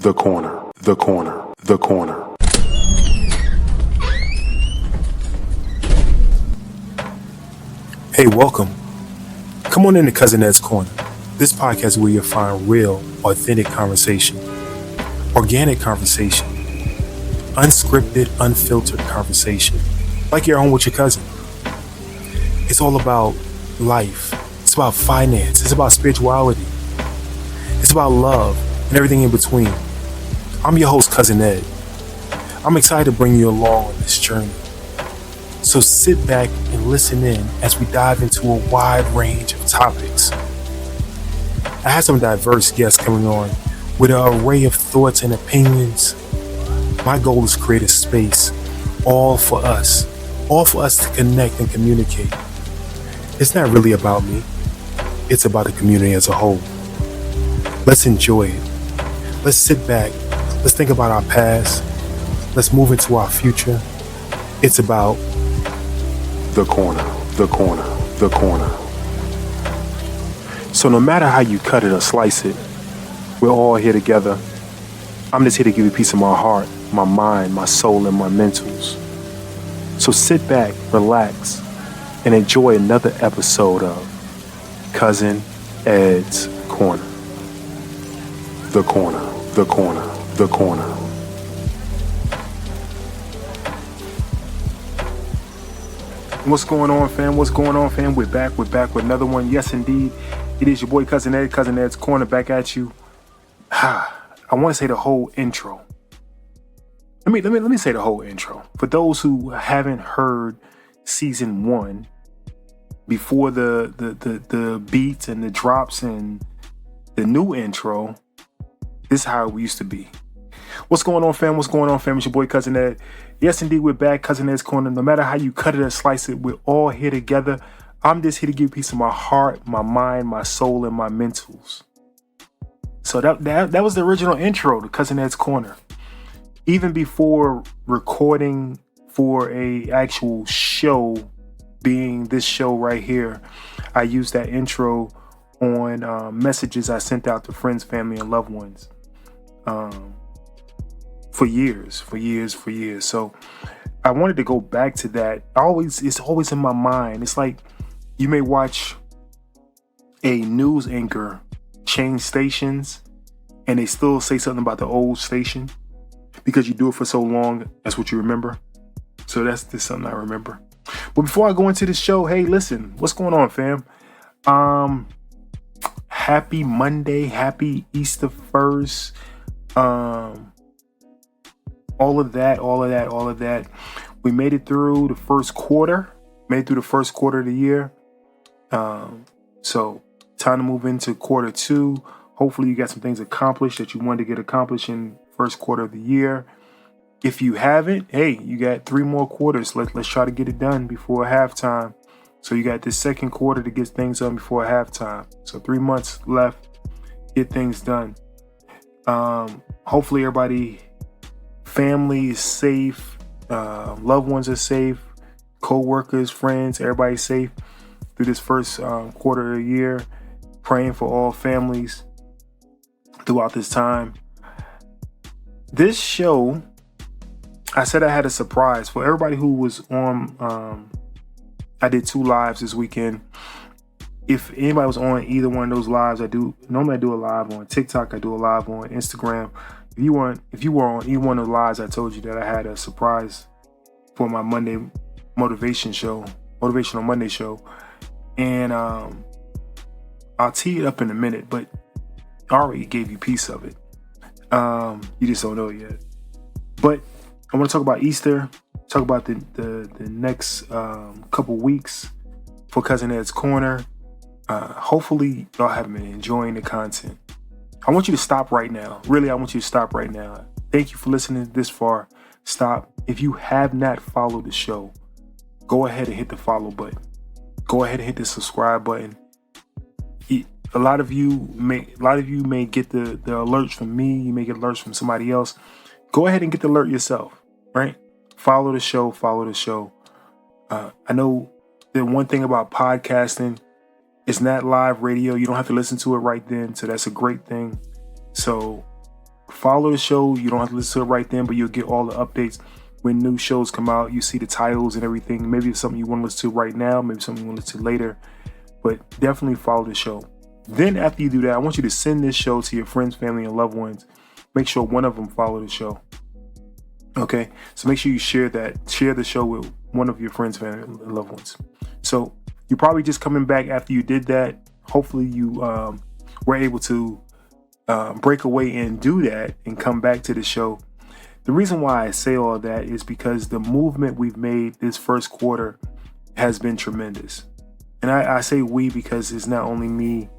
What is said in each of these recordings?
The corner, the corner, the corner. Hey, welcome. Come on into Cousin Ed's Corner. This podcast is where you'll find real, authentic conversation, organic conversation, unscripted, unfiltered conversation, like you're home with your cousin. It's all about life. It's about finance. It's about spirituality. It's about love and everything in between. I'm your host, Cousin Ed. I'm excited to bring you along on this journey. So sit back and listen in as we dive into a wide range of topics. I have some diverse guests coming on with an array of thoughts and opinions. My goal is to create a space all for us to connect and communicate. It's not really about me. It's about the community as a whole. Let's enjoy it. Let's sit back. Let's think about our past. Let's move into our future. It's about The corner, the corner, the corner. So no matter how you cut it or slice it, we're all here together. I'm just here to give you a piece of my heart, my mind, my soul, and my mentals. So sit back, relax, and enjoy another episode of Cousin Ed's Corner. The corner, the corner, the corner. What's going on, fam? What's going on, fam? We're back with another one. Yes, indeed. It is your boy, Cousin Ed, Cousin Ed's Corner, back at you. I want to say the whole intro. Let me say the whole intro. For those who haven't heard season 1, before the beats and the drops and the new intro, this is how we used to be. What's going on, fam? What's going on, fam? It's your boy, Cousin Ed. Yes, indeed, we're back, Cousin Ed's Corner. No matter how you cut it or slice it, we're all here together. I'm just here to give a piece of my heart, my mind, my soul, and my mentals. So that was the original intro to Cousin Ed's Corner. Even before recording for a actual show, being this show right here, I used that intro on messages I sent out to friends, family, and loved ones. For years. So I wanted to go back to that. It's always in my mind. It's like you may watch a news anchor change stations and they still say something about the old station because you do it for so long. That's what you remember. So that's just something I remember. But before I go into the show, hey, listen, what's going on, fam? Happy Monday, happy Easter 1st. All of that. We made it through the first quarter. of the year. So time to move into quarter 2. Hopefully you got some things accomplished that you wanted to get accomplished in first quarter of the year. If you haven't, hey, you got 3 more quarters. Let's try to get it done before halftime. So you got this second quarter to get things done before halftime. So 3 months left, get things done. Hopefully everybody, family is safe, loved ones are safe, co-workers, friends, everybody's safe through this first quarter of the year. Praying for all families throughout this time. This show, I said I had a surprise for everybody who was on. I did 2 lives this weekend. If anybody was on either one of those lives, normally I do a live on TikTok, I do a live on Instagram. If you were on either one of the lives, I told you that I had a surprise for my Monday Motivational Monday show. And I'll tee it up in a minute, but I already gave you a piece of it. You just don't know it yet. But I want to talk about Easter, talk about the next couple weeks for Cousin Ed's Corner. Hopefully y'all have been enjoying the content. I want you to stop right now. Really, I want you to stop right now. Thank you for listening this far. Stop. If you have not followed the show, go ahead and hit the follow button. Go ahead and hit the subscribe button. A lot of you may get the alerts from me. You may get alerts from somebody else. Go ahead and get the alert yourself, right? Follow the show. I know the one thing about podcasting, it's not live radio. You don't have to listen to it right then. So that's a great thing. So follow the show. You don't have to listen to it right then, but you'll get all the updates when new shows come out. You see the titles and everything. Maybe it's something you want to listen to right now, maybe something you want to listen to later, but definitely follow the show. Then after you do that, I want you to send this show to your friends, family, and loved ones. Make sure one of them follow the show. Okay, so make sure you share the show with one of your friends, family, and loved ones. So you're probably just coming back after you did that. Hopefully you were able to break away and do that and come back to the show. The reason why I say all that is because the movement we've made this first quarter has been tremendous. And I say we because it's not only me.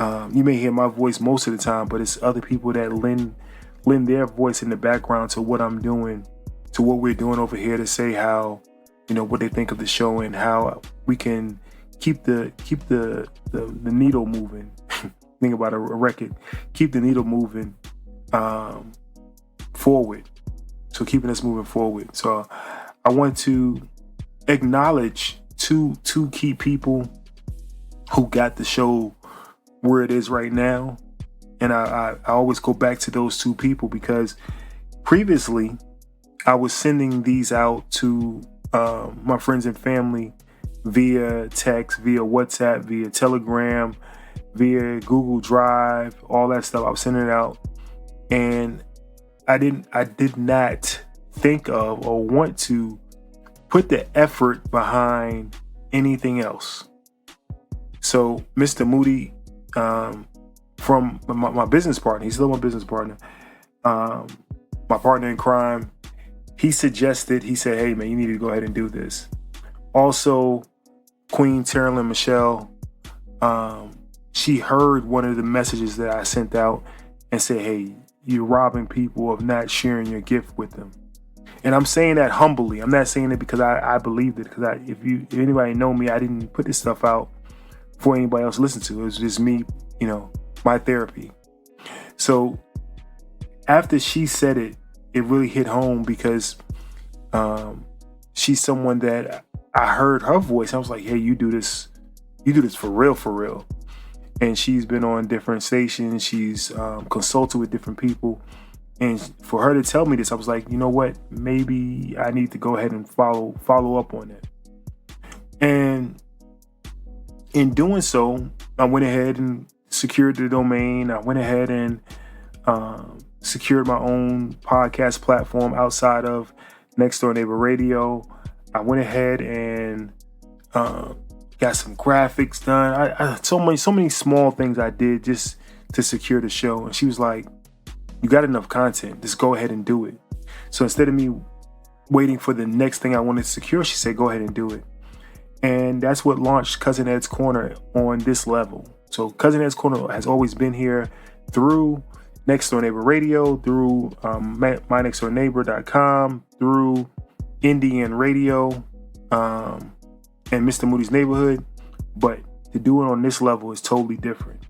You may hear my voice most of the time, but it's other people that lend their voice in the background to what I'm doing, to what we're doing over here, to say how, what they think of the show and how we can keep the needle moving. Think about a record, keep the needle moving forward. So keeping us moving forward. So I want to acknowledge two key people who got the show where it is right now. And I always go back to those two people because previously I was sending these out to my friends and family via text, via WhatsApp, via Telegram, via Google Drive, all that stuff. I was sending it out, and I did not think of or want to put the effort behind anything else. So Mr. Moody, from my business partner, he's still my business partner, my partner in crime, he said, hey man, you need to go ahead and do this. Also, Queen Terilyn Michelle, she heard one of the messages that I sent out and said, hey, you're robbing people of not sharing your gift with them. And I'm saying that humbly. I'm not saying it because I believed it. Because if anybody know me, I didn't put this stuff out for anybody else to listen to. It was just me, my therapy. So after she said it, it really hit home because she's someone that I heard her voice. I was like, hey, you do this for real. And she's been on different stations. She's consulted with different people. And for her to tell me this, I was like, you know what? Maybe I need to go ahead and follow up on it. And in doing so, I went ahead and secured the domain. I went ahead and secured my own podcast platform outside of Next Door Neighbor Radio. I went ahead and got some graphics done. I so many small things I did just to secure the show. And she was like, you got enough content, just go ahead and do it. So instead of me waiting for the next thing I wanted to secure, she said, go ahead and do it. And that's what launched Cousin Ed's Corner on this level. So Cousin Ed's Corner has always been here through Next Door Neighbor Radio, through mynextdoorneighbor.com, through Indian Radio, and Mr. Moody's Neighborhood. But to do it on this level is totally different.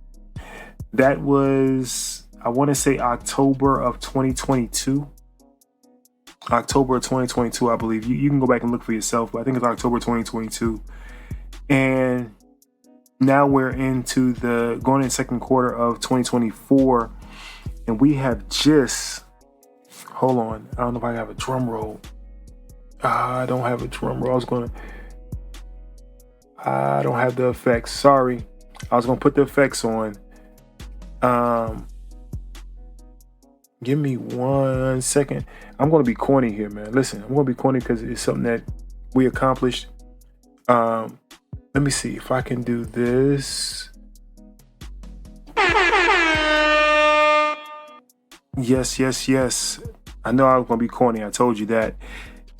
That was, I want to say October of 2022. October of 2022, I believe. You can go back and look for yourself, but I think it's October 2022. And now we're going into the second quarter of 2024. And we have just, hold on. I don't know if I have a drum roll. I don't have a drum roll. I don't have the effects. Sorry. I was going to put the effects on. Give me 1 second. I'm going to be corny here, man. Listen, I'm going to be corny because it's something that we accomplished. Let me see if I can do this. Yes. I know I was going to be corny. I told you that.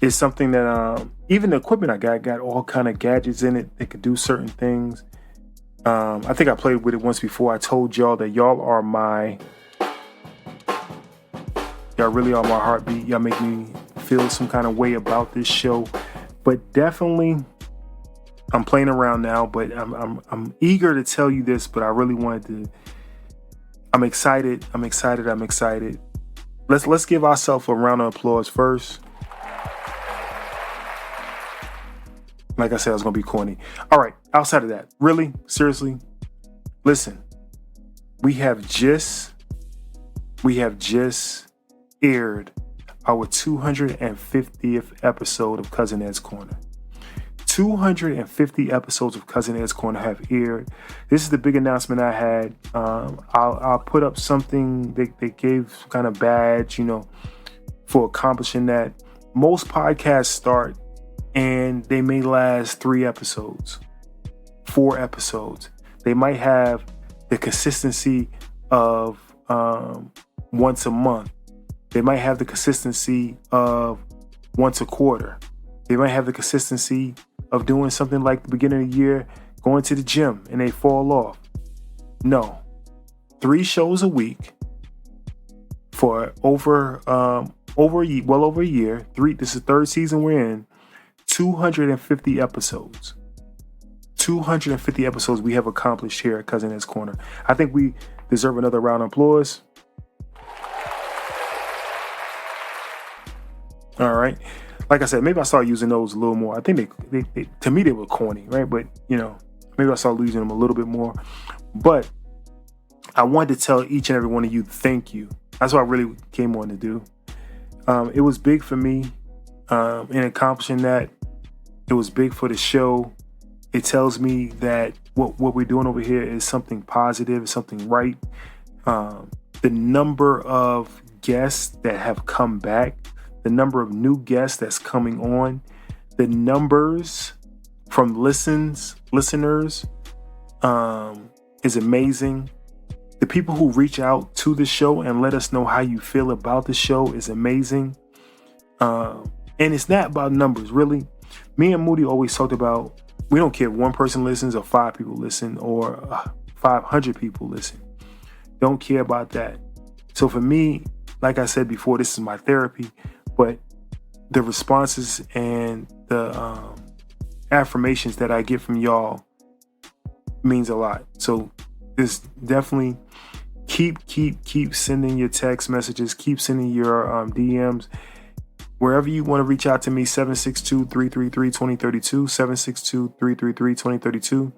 It's something that even the equipment I got all kind of gadgets in it that could do certain things. I think I played with it once before. I told y'all that y'all really are my heartbeat. Y'all make me feel some kind of way about this show. But definitely, I'm playing around now. But I'm eager to tell you this. But I really wanted to. I'm excited. Let's give ourselves a round of applause first. Like I said, I was gonna be corny. All right. Outside of that, really, seriously, listen. We have just we have just aired our 250th episode of Cousin Ed's Corner. 250 episodes of Cousin Ed's Corner have aired. This is the big announcement I had. I'll put up something. They gave some kind of badge, for accomplishing that. Most podcasts start and they may last 3 episodes, 4 episodes. They might have the consistency of once a month. They might have the consistency of once a quarter. They might have the consistency of doing something like the beginning of the year, going to the gym, and they fall off. No. 3 shows a week for over a year. This is the 3rd season we're in. 250 episodes. 250 episodes we have accomplished here at Cousin Ed's Corner. I think we deserve another round of applause. All right. Like I said, maybe I started using those a little more. I think they to me, they were corny, right? But, maybe I started using them a little bit more. But I wanted to tell each and every one of you, thank you. That's what I really came on to do. It was big for me in accomplishing that. It was big for the show. It tells me that what we're doing over here is something positive, something right. The number of guests that have come back, the number of new guests that's coming on, the numbers from listeners is amazing. The people who reach out to the show and let us know how you feel about the show is amazing. And it's not about numbers, really. Me and Moody always talked about, we don't care if 1 person listens or 5 people listen or 500 people listen. Don't care about that. So for me, like I said before, this is my therapy, but the responses and the affirmations that I get from y'all means a lot. So this definitely keep sending your text messages, keep sending your DMs. Wherever you want to reach out to me, 762-333-2032, 762-333-2032.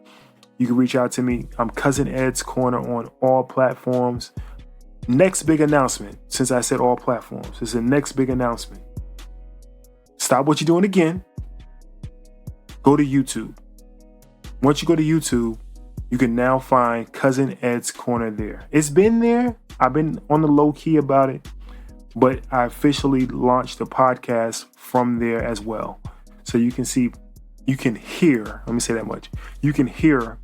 You can reach out to me. I'm Cousin Ed's Corner on all platforms. Next big announcement, since I said all platforms, this is the next big announcement. Stop what you're doing again. Go to YouTube. Once you go to YouTube, you can now find Cousin Ed's Corner there. It's been there. I've been on the low key about it, but I officially launched the podcast from there as well. So you can hear, let me say that much. You can hear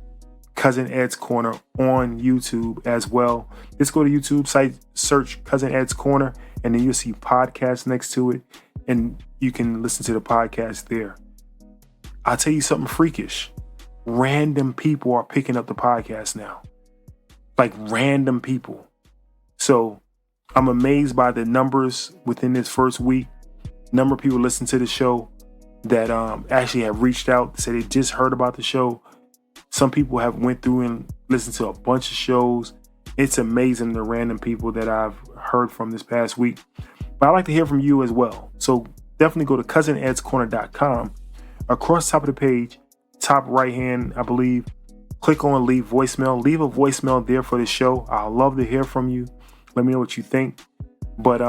Cousin Ed's Corner on YouTube as well. Just go to YouTube site, search Cousin Ed's Corner, and then you'll see podcasts next to it, and you can listen to the podcast there. I'll tell you something freakish. Random people are picking up the podcast now. Like random people. So I'm amazed by the numbers within this first week. Number of people listen to the show that actually have reached out, said they just heard about the show. Some people have went through and listened to a bunch of shows. It's amazing the random people that I've heard from this past week. But I'd like to hear from you as well. So definitely go to cousinedscorner.com. Across the top of the page, top right hand, I believe, click on leave voicemail. Leave a voicemail there for the show. I'd love to hear from you. Let me know what you think. But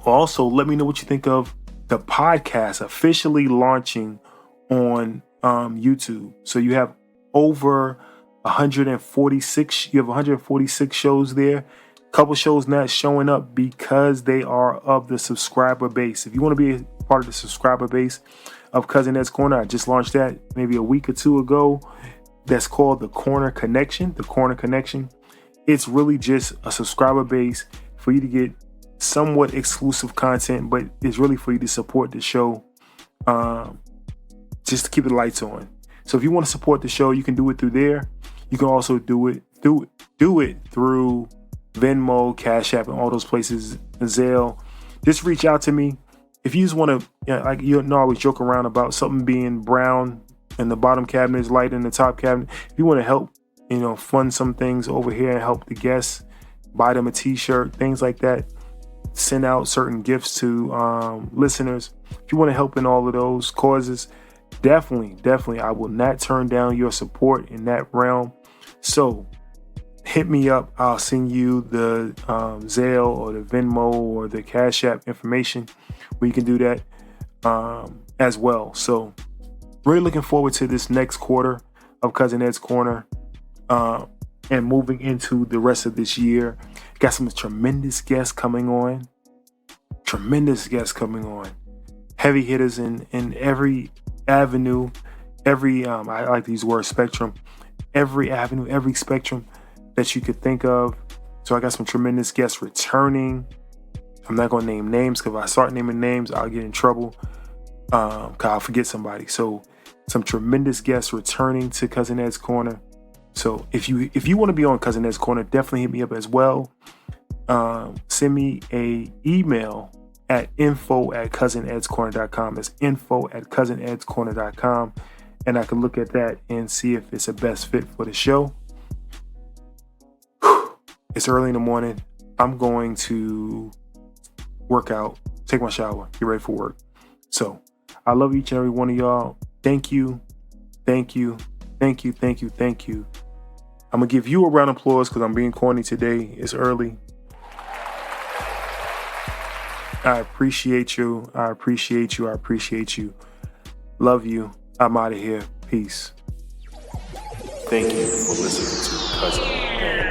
also let me know what you think of the podcast officially launching on YouTube. So you have over 146. You have 146 shows there. A couple shows not showing up because they are of the subscriber base. If you want to be a part of the subscriber base of Cousin Ed's Corner, I just launched that maybe a week or 2 ago. That's called the Corner Connection. The Corner Connection. It's really just a subscriber base for you to get somewhat exclusive content, but it's really for you to support the show, just to keep the lights on. So if you want to support the show, you can do it through there. You can also do it through Venmo, Cash App, and all those places, Zelle. Just reach out to me. If you just want to, I always joke around about something being brown and the bottom cabinet is light in the top cabinet. If you want to help, fund some things over here and help the guests, buy them a t-shirt, things like that, send out certain gifts to listeners. If you want to help in all of those causes, definitely, I will not turn down your support in that realm. So hit me up. I'll send you the Zelle or the Venmo or the Cash App information where you can do that as well. So really looking forward to this next quarter of Cousin Ed's Corner and moving into the rest of this year. Got some tremendous guests coming on. Heavy hitters in every avenue, every I like to use the word spectrum, every avenue, every spectrum that you could think of. So I got some tremendous guests returning. I'm not going to name names, because if I start naming names, I'll get in trouble, because I'll forget somebody. So some tremendous guests returning to Cousin Ed's Corner. So if you want to be on Cousin Ed's Corner, definitely hit me up as well. Send me a email at info@cousinedscorner.com. That's info@cousinedscorner.com. And I can look at that and see if it's a best fit for the show. It's early in the morning. I'm going to work out, take my shower, get ready for work. So I love each and every one of y'all. Thank you. I'm going to give you a round of applause because I'm being corny today. It's early. I appreciate you. Love you. I'm out of here. Peace. Thank you for listening to Cousin Ed.